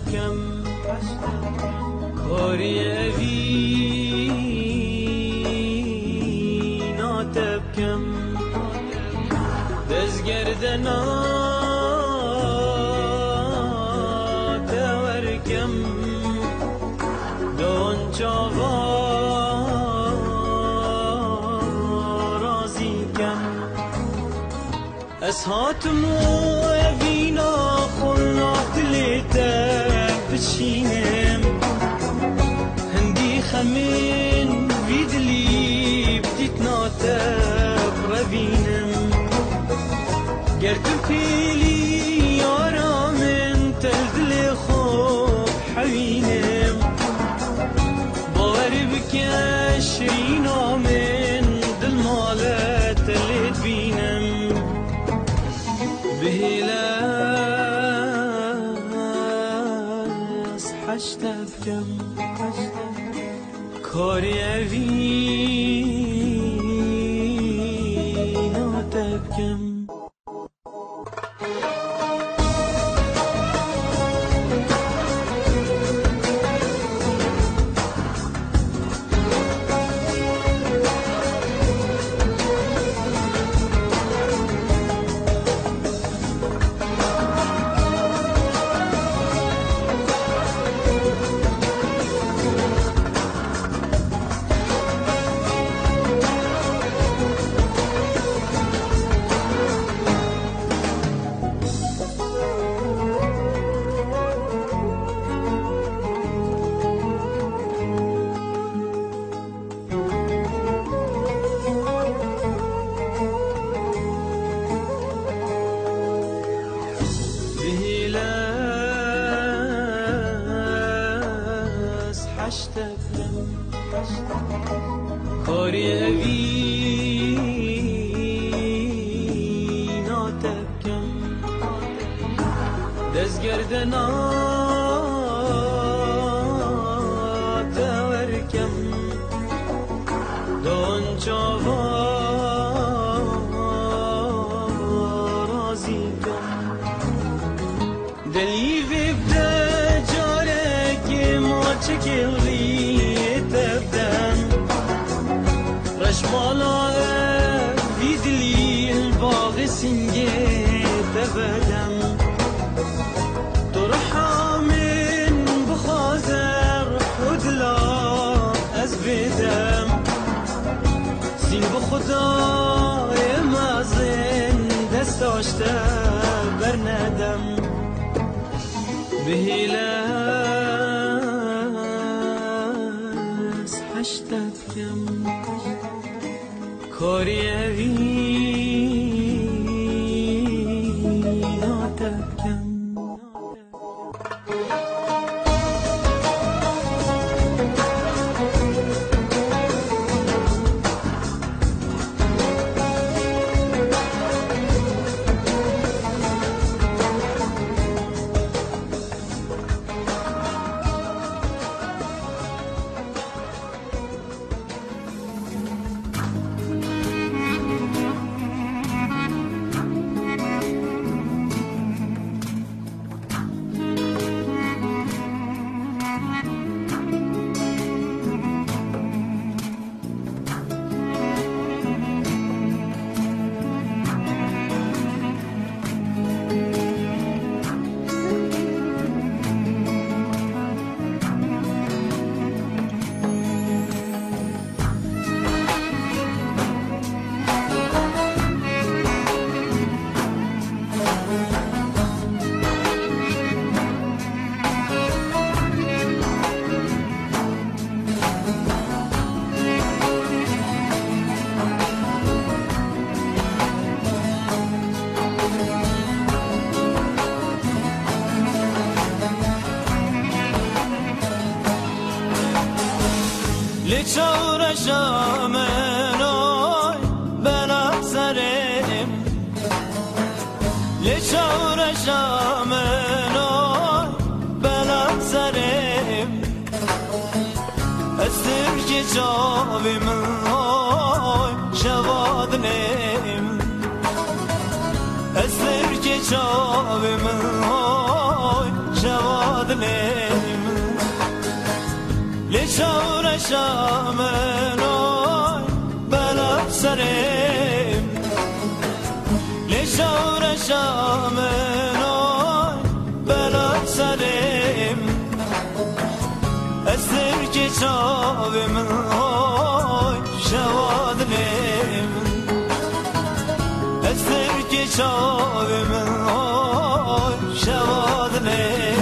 بکم کاری اوی ناتبکم دزگردنا تورکم دون چاوا رازی کم از هاتمو اوینا خلنا دلیتم بچینم هندی خمین ویدلی بدیت ناتب روینم گردم پیلی یارامن تلدل خوب حوینم باور بکشرینا من دل مالت تلید بینم بهلاس حشتب کم کاری اوی ناتب کم کاری اوی ناتبکم دزگردنا تورکم دون چاوا رازی کم دلی ویبده جاره که ما چکلی تبدم رشمالا ویدلی الباغ سنگه تبدم طرحا من بخازر خدلا از بدم سین بخدای مازن دست داشته برندم بهلاس حشتب کم کاری اوی ناتب کم لچور شامنوی بنا سرم لچور شامنوی بنا سرم استر که جاوی من شواد نیم استر که جاوی من شواد نیم شور شامن آی بلد سرم لشور شامن آی بلد سرم استر که چاوی من آی شوادنم استر که چاوی من آی شوادنم